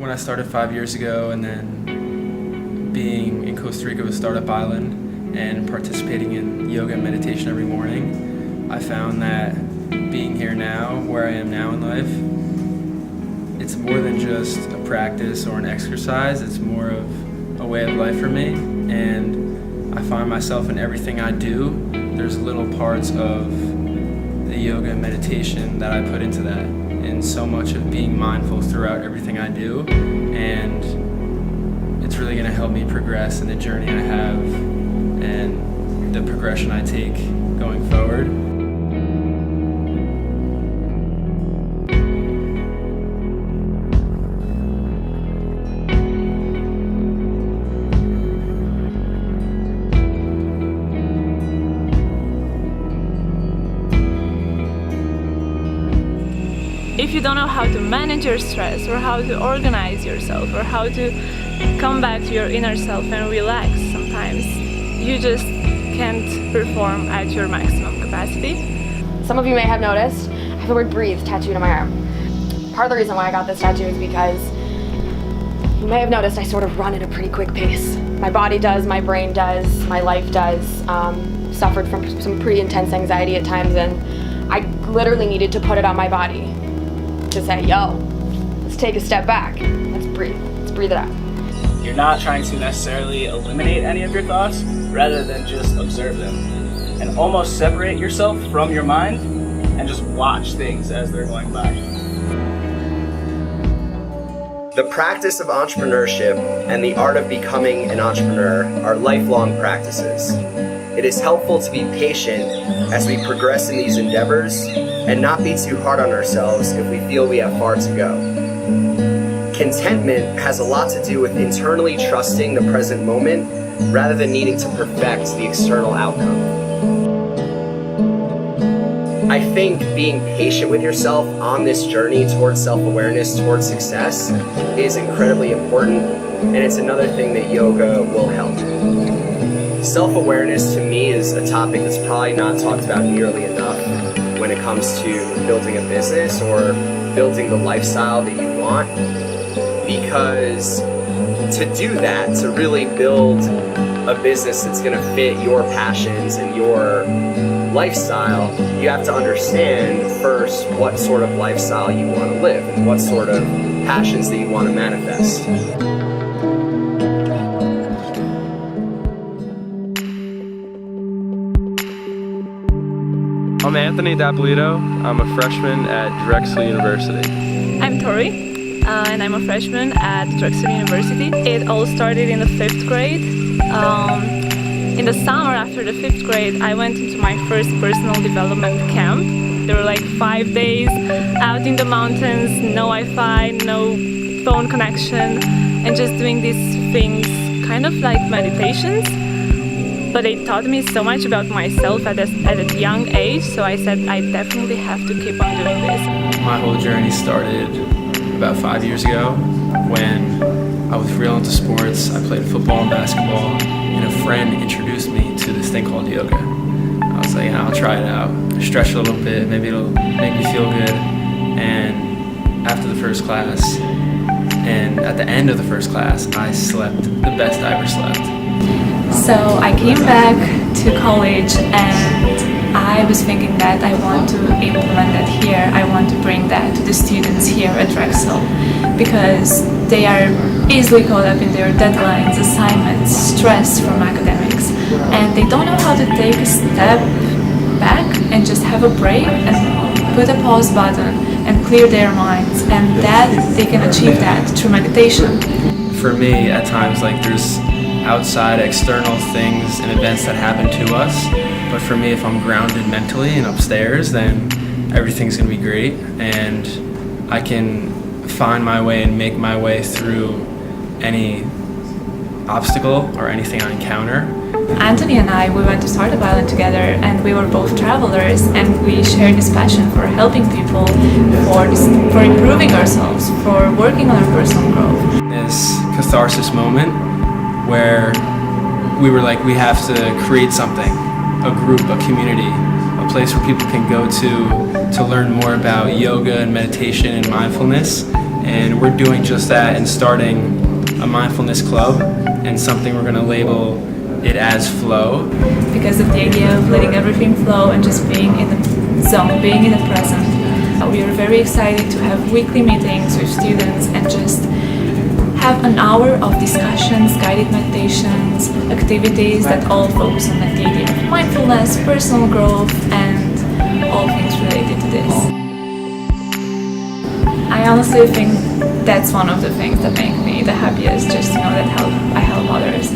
when I started 5 years ago, and then being in Costa Rica with Startup Island and participating in yoga and meditation every morning, I found that being here now, where I am now in life, it's more than just a practice or an exercise. It's more of a way of life for me, and I find myself in everything I do. There's little parts of the yoga and meditation that I put into that, and so much of being mindful throughout everything I do, and it's really going to help me progress in the journey I have and the progression I take going forward. If you don't know how to manage your stress, or how to organize yourself, or how to come back to your inner self and relax sometimes, you just can't perform at your maximum capacity. Some of you may have noticed, I have the word breathe tattooed on my arm. Part of the reason why I got this tattoo is because you may have noticed I sort of run at a pretty quick pace. My body does, my brain does, my life does. Suffered from some pretty intense anxiety at times, and I literally needed to put it on my body to say, yo, let's take a step back, let's breathe it out. You're not trying to necessarily eliminate any of your thoughts, rather than just observe them. And almost separate yourself from your mind and just watch things as they're going by. The practice of entrepreneurship and the art of becoming an entrepreneur are lifelong practices. It is helpful to be patient as we progress in these endeavors and not be too hard on ourselves if we feel we have far to go. Contentment has a lot to do with internally trusting the present moment rather than needing to perfect the external outcome. I think being patient with yourself on this journey towards self-awareness, towards success, is incredibly important, and it's another thing that yoga will help. Self-awareness to me is a topic that's probably not talked about nearly enough when it comes to building a business or building the lifestyle that you want, because to do that, to really build a business that's going to fit your passions and your lifestyle, you have to understand first what sort of lifestyle you want to live and what sort of passions that you want to manifest. I'm Anthony Dapolito. I'm a freshman at Drexel University. I'm Tori, and I'm a freshman at Drexel University. It all started in the 5th grade. In the summer after the 5th grade, I went into my first personal development camp. There were like 5 days out in the mountains, no Wi-Fi, no phone connection, and just doing these things kind of like meditations. But it taught me so much about myself at a young age, so I said I definitely have to keep on doing this. My whole journey started about 5 years ago when I was real into sports. I played football and basketball, and a friend introduced me to this thing called yoga. I was like, I'll try it out, stretch a little bit, maybe it'll make me feel good. And after the first class, and at the end of the first class, I slept the best I ever slept. So I came back to college, and I was thinking that I want to implement that here. I want to bring that to the students here at Drexel, because they are easily caught up in their deadlines, assignments, stress from academics, and they don't know how to take a step back and just have a break and put a pause button and clear their minds, and that they can achieve that through meditation. For me, at times, like, there's outside external things and events that happen to us, but for me, if I'm grounded mentally and upstairs, then everything's gonna be great, and I can find my way and make my way through any obstacle or anything I encounter. Anthony and I, we went to Startup Island together, and we were both travelers, and we shared this passion for helping people, for improving ourselves, for working on our personal growth. This catharsis moment where we were like, we have to create something, a group, a community, a place where people can go to learn more about yoga and meditation and mindfulness, And we're doing just that and starting a mindfulness club and something we're going to label it as flow. Because of the idea of letting everything flow and just being in the zone, being in the present. We are very excited to have weekly meetings with students and just have an hour of discussions, guided meditations, activities that all focus on the idea of mindfulness, personal growth, and all things related to this. I honestly think that's one of the things that make me the happiest, just to know that I help others.